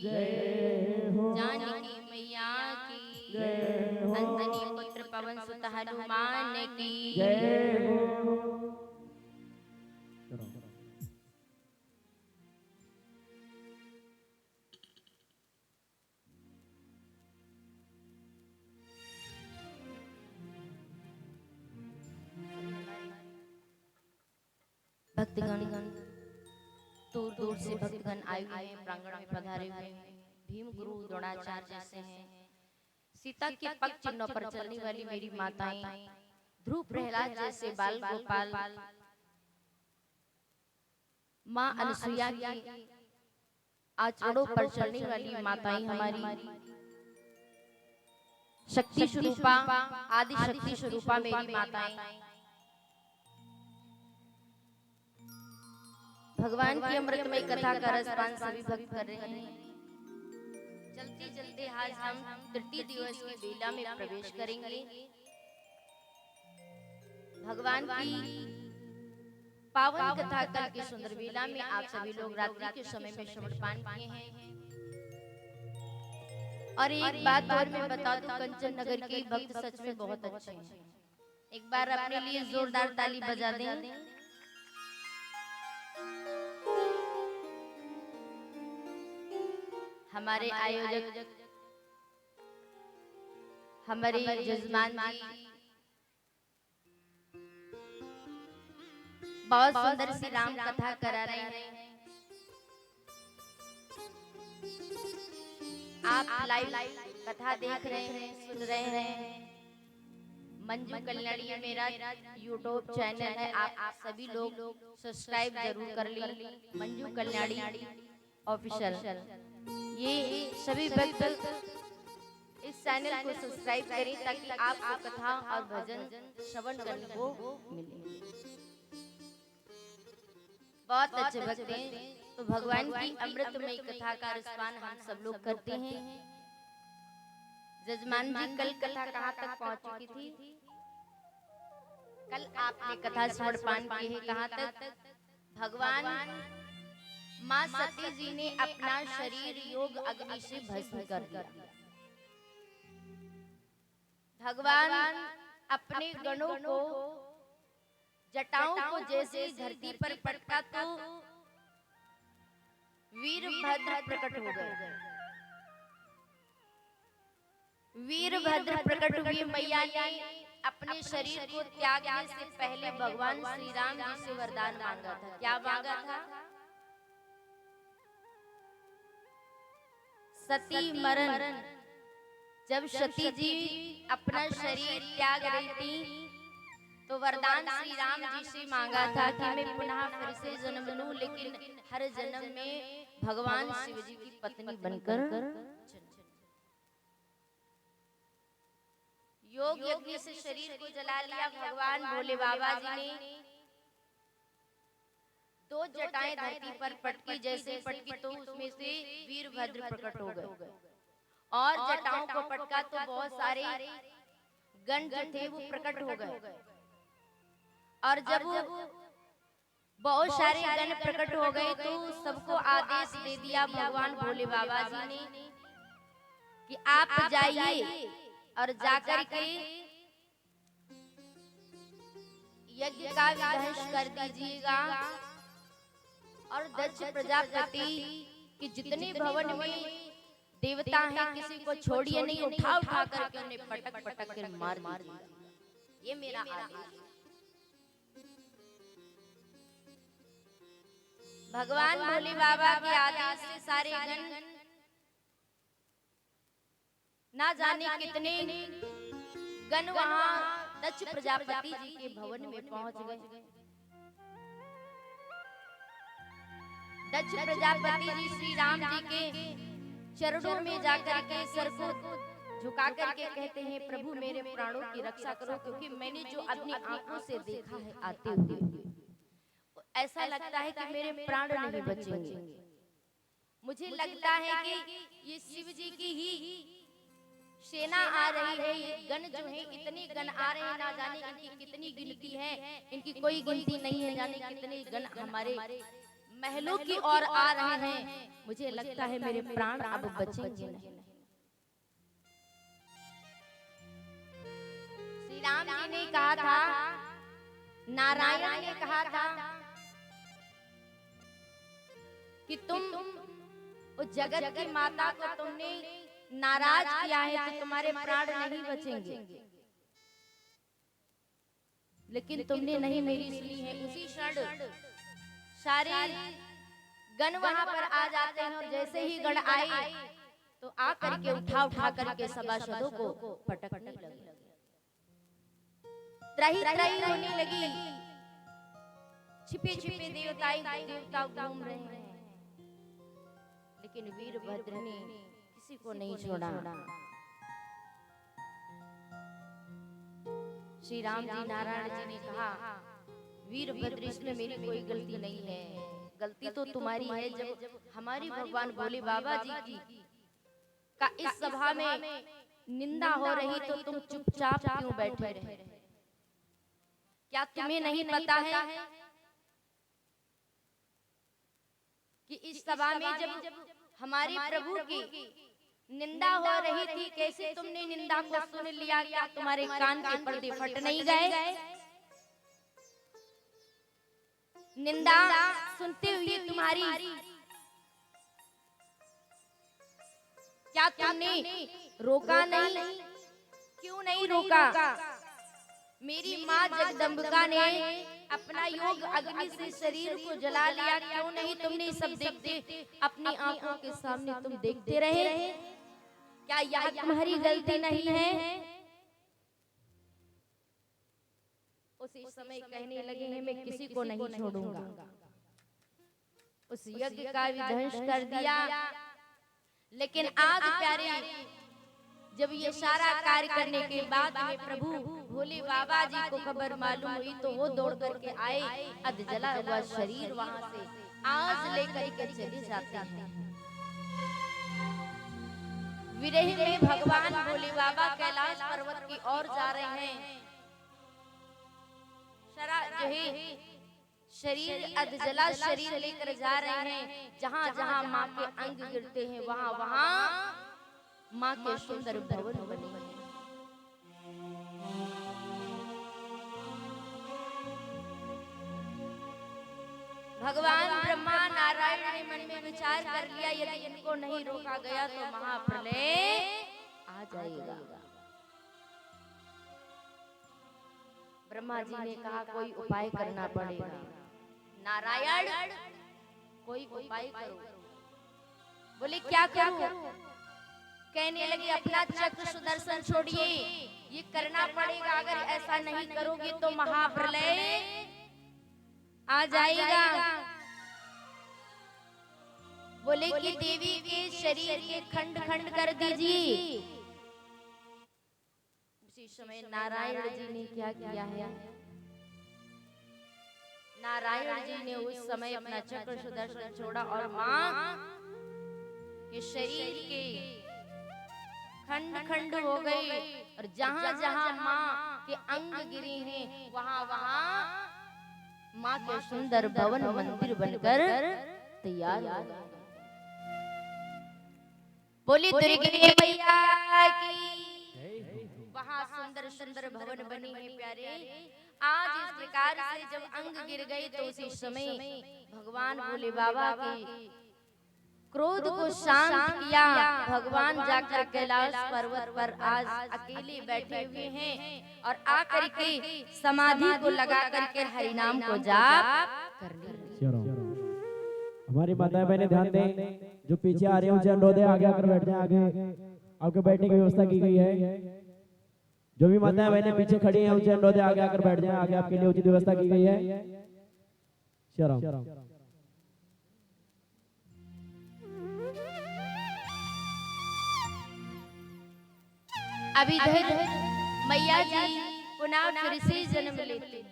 जय हो। जानकी मैया की जय हो। अंजनी पुत्र पवन सुत हनुमान की जय हो। भक्तगण दूर दूर से भक्तगण आए हुए हैं, प्रांगण में पधारे हुए हैं। भीम गुरु द्रोणाचार्य जैसे हैं। सीता के पग चिन्हों पर चलने वाली मेरी माताएं, ध्रुव प्रहलाद जैसे बाल गोपाल, माँ अनसुईया की आचरणों पर चलने वाली माताएं हमारी शक्ति स्वरूपा, आदि शक्ति स्वरूपा मेरी माताएं, भगवान की अमृतमय कथा का रसपान सभी भक्त कर रहे हैं। चलते चलते आज हम तृतीय दिवस की बेला में प्रवेश करेंगे। भगवान की पावन कथा कल की सुंदर बेला में आप सभी लोग रात्रि के समय में श्रवणपान किए हैं। और एक बात और मैं बता दूं, कंचन नगर के भक्त सच में बहुत अच्छे हैं। एक बार अपने लिए जोरदार ताली बजा दें। हमारे आयोजक, हमारे जजमान जी बहुत सुंदर सी राम कथा करा रहे हैं। आप लाइव कथा देख रहे हैं, सुन रहे हैं। मंजू कल्याणी मेरा यूट्यूब चैनल है, आप सभी लोग सब्सक्राइब जरूर कर ली। मंजू कल्याणी ऑफिशियल, ये सभी भक्त इस चैनल को सब्सक्राइब करें ताकि आपको कथा और भजन श्रवण करने को मिले। बहुत अच्छे भक्त हैं। तो भगवान की अमृतमय कथा का रसपान हम सब लोग करते हैं। जजमान जी कल कथा कहाँ तक पहुंच चुकी थी? कल आपने कथा श्रवणपान की है कहाँ तक? भगवान माँ सती जी ने अपना शरीर योग अग्नि से भस्म कर दिया। भगवान अपने गणों को, जटाओं को जैसे धरती पर पटका तो वीरभद्र प्रकट हो गए। वीरभद्र प्रकट हुए। मैया ने अपने शरीर को त्यागने से पहले भगवान श्री राम जी से वरदान मांगा था। क्या मांगा था? सती मरण। जब सती जी अपना शरीर त्याग रही थी तो वरदान श्री राम जी से मांगा था कि मैं पुनः फिर से जन्म लूं, लेकिन हर जन्म में भगवान शिव जी की पत्नी बनकर योग यज्ञ से शरीर को जला लिया। भगवान भोले बाबा जी ने दो जटाएं धरती पर पटकी, जैसे पटकी तो उसमें से वीरभद्र प्रकट हो गए। और जटाओं को पटका तो बहुत सारे गण जो थे वो प्रकट हो गए। और जब बहुत सारे गण प्रकट हो गए तो सबको आदेश दे दिया भगवान भोले बाबा जी ने कि आप जाइए और जाकर के यज्ञ का विध्वंस कर दीजिएगा। और दक्ष प्रजापति के जितने भवन में देवता हैं किसी को छोड़िए नहीं, उठा उठा करके उन्हें पटक पटक कर मार दीजिए। ये मेरा आदेश। भगवान भोले बाबा के आदेश से सारे गण ना जाने कितने गण वहां दक्ष प्रजापति जी के भवन में पहुंच गए। दक्ष प्रजापति जी श्री राम जी के चरणों में जाकर के सर को झुका करके कहते हैं, प्रभु मेरे प्राणों की रक्षा करो, क्योंकि मैंने जो अपनी आंखों से देखा है आते हुए, ऐसा लगता है कि मेरे प्राण नहीं बचेंगे। मुझे लगता है कि ये शिव जी की ही सेना आ रही है। ये गण जो है इतने गण आ रहे हैं, ना जाने इनकी कितनी गिनती है, इनकी कोई गिनती नहीं है, जाने कितने गण हमारे महलों की ओर आ रहे हैं, मुझे लगता है मेरे प्राण अब बचेंगे नहीं। श्री राम जी ने कहा था, नारायण ने कहा था कि तुम उस जगत की माता को तुमने नाराज किया है तो तुम्हारे प्राण नहीं बचेंगे, लेकिन तुमने नहीं मेरी सुनी है। उसी क्षण सारे गण वहां पर आ जाते हैं और जैसे ही गण आए तो आकर के उठा करके सभासदों को पटकने लगे, त्राही त्राही होने लगी। छिपे छिपे देवता घूम रहे हैं, लेकिन वीरभद्र ने किसी को नहीं छोड़ा। श्री राम जी नारायण जी ने कहा, वीरभद्र इसमें मेरी कोई गलती नहीं है, गलती तो तुम्हारी है जब हमारी भगवान भोले बाबा जी की का इस सभा में निंदा हो रही तो तुम चुपचाप क्यों बैठे रहे? क्या तुम्हें नहीं पता है कि इस सभा में जब हमारे प्रभु की निंदा हो रही थी, कैसे तुमने निंदा को सुन लिया? क्या तुम्हारे कान के पर्दे फट नहीं गए? निंदा सुनते हुए तुम्हारी क्या तुमने रोका नहीं? क्यों नहीं रोका? मेरी माँ जगदम्बिका ने अपना योग अग्नि से शरीर को जला लिया, क्यों नहीं तुमने सब देखते अपनी आंखों के सामने तुम देखते रहे? क्या यह तुम्हारी गलती नहीं है? उसी समय कहने लगे हैं, मैं किसी को नहीं छोड़ूंगा। उस यज्ञ का विध्वंस कर दिया, लेकिन आज प्यारे जब ये सारा कार्य करने के बाद में प्रभु भोले बाबा जी को खबर मालूम हुई तो वो दौड़ करके आए, अध जला हुआ शरीर वहां से आज लेकर के चले जाते हैं। विरह में भगवान भोले बाबा कैलाश पर्वत की ओर जा रहे हैं। जो है शरीर अधजला शरीर लेकर जा रहे हैं। जहां जहां माँ के अंग गिरते हैं वहां वहां माँ के सुंदर भवन बने हैं। भगवान ब्रह्मा नारायण ने मन में विचार कर लिया, यदि इनको नहीं रोका गया तो महाप्रलय आ जाएगा। ब्रह्मा जी ने कहा, कोई उपाय करना पड़ेगा। नारायण कोई उपाय करो। बोले क्या करूं? कहने लगे, अपना चक्र सुदर्शन छोड़िए, ये करना पड़ेगा। अगर ऐसा नहीं करोगे तो महाप्रलय आ जाएगा। बोले कि देवी के शरीर के खंड खंड कर दीजिए। उसी समय नारायण जी ने क्या किया है? नारायण जी ने उस समय अपना चक्र सुदर्शन छोड़ा और मां के शरीर के खंड खंड हो गए और जहां जहां मां के अंग गिरे हैं वहां वहां मां के सुंदर भवन मंदिर बनकर तैयार हो गए। बोली दुर्गे मैया की। वहां सुंदर सुंदर भवन बने हैं प्यारे। आज इस प्रकार से जब अंग गिर गए तो उसी समय भगवान भोले बाबा के क्रोध को शांत किया। भगवान जाकर कैलाश पर्वत पर आज अकेले बैठे हुए हैं और आकर के समाधि को लगा करके हरिनाम को जाप करने लगे। हमारी माताएं बहनें ध्यान दें, जो पीछे आ रहे हैं उनसे अनुरोध है आगे आकर बैठ जाएं। आगे आपके बैठने की व्यवस्था की गई है। जो भी माताएं बहनें पीछे खड़ी हैं उनसे अनुरोध है आगे आकर बैठ जाएं। आगे आपके लिए उचित व्यवस्था की गई है। शरम अभी धर मैया जी पुनः फिर से जन्म लेते।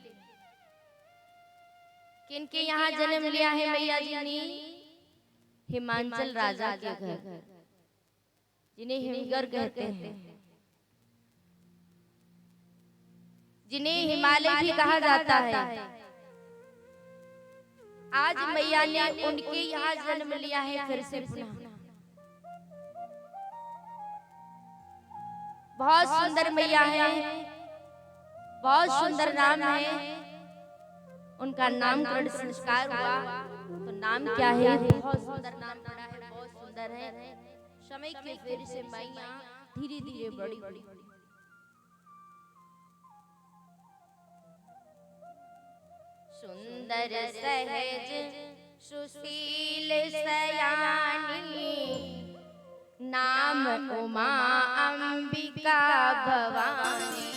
किनके यहाँ जन्म लिया है मैया जी ने? हिमांचल राजा के घर, जिन्हें हिमगर कहते हैं, जिन्हें हिमालय भी कहा जाता है। आज मैया ने उनके यहाँ जन्म लिया है फिर से पुनः। बहुत सुंदर मैया है, बहुत सुंदर नाम है। उनका नामकरण संस्कार हुआ तो नाम क्या है? बहुत सुंदर नाम पड़ा है, बहुत सुंदर है। समय के फेर से मैया धीरे धीरे बड़ी बड़ी सुंदर सहज सुशील सयानी, नाम उमा अंबिका भवानी।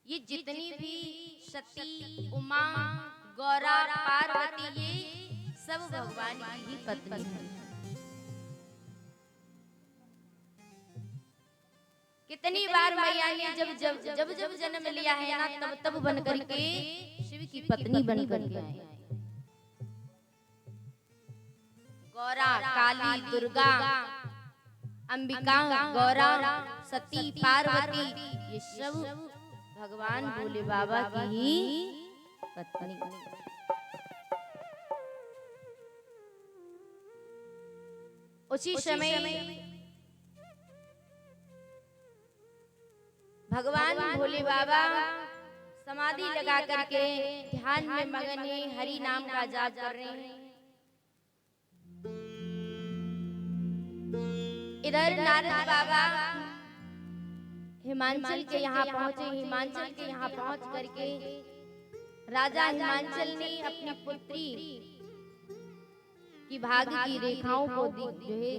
ये जितनी भी सती, उमा, गौरा, पार्वती, ये सब भगवान की ही पत्नी है। कितनी बार मैया ने जब जन्म लिया है ना, तब बन करके शिव की पत्नी बन करके आई। गौरा, काली, दुर्गा, अंबिका, गौरा, सती, पार्वती, ये सब भगवान भोले बाबा की ही पत्नी। उसी समय भगवान भोले बाबा समाधि लगा करके ध्यान में मगन है, हरि नाम का जाप कर रहे हैं। इधर नारद बाबा हिमांचल के यहाँ पहुंचे। हिमांचल के यहाँ पहुंच करके राजा हिमांचल ने अपनी पुत्री की भाग्य की रेखाओं को जो है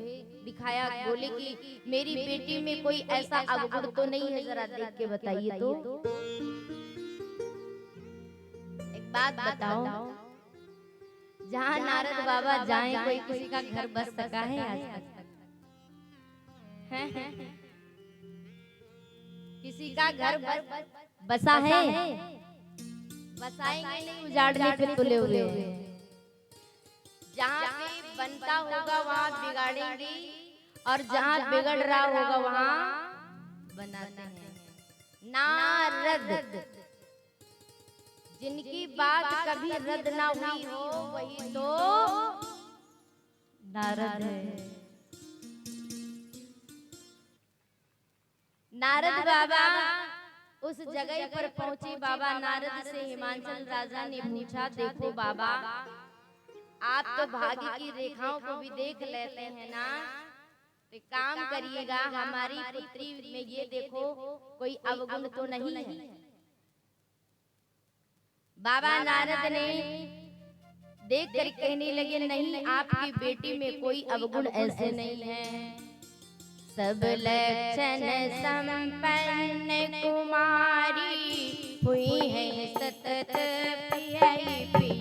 दिखाया। बोले कि मेरी बेटी में कोई ऐसा अवगुण तो नहीं है, जरा देख के बताइए। तो एक बात बताओ, जहाँ नारद बाबा जाएं कोई किसी का घर बस सका है आज तक? किसी का घर बसा है? बसाएंगे नहीं, उजाड़ने पे तुले हुए। जहाँ पे बनता होगा वहाँ बिगाड़ेंगे, और जहाँ बिगड़ रहा होगा वहाँ बनाते हैं। नारद, जिनकी बात कभी रद्द ना हुई हो, वही तो नारद है। नारद बाबा उस जगह पर पहुंचे। बाबा नारद से हिमांचल राजा ने पूछा, देखो बाबा, आप तो भाग्य की रेखाओं को भी देख लेते हैं ना, तो काम करिएगा, हमारी पुत्री में ये देखो कोई अवगुण तो नहीं है। बाबा नारद ने देख कर कहने लगे, नहीं, आपकी बेटी में कोई अवगुण ऐसे नहीं है। सब लक्षण संपन्न कुमारी, हुई है सतत प्रिय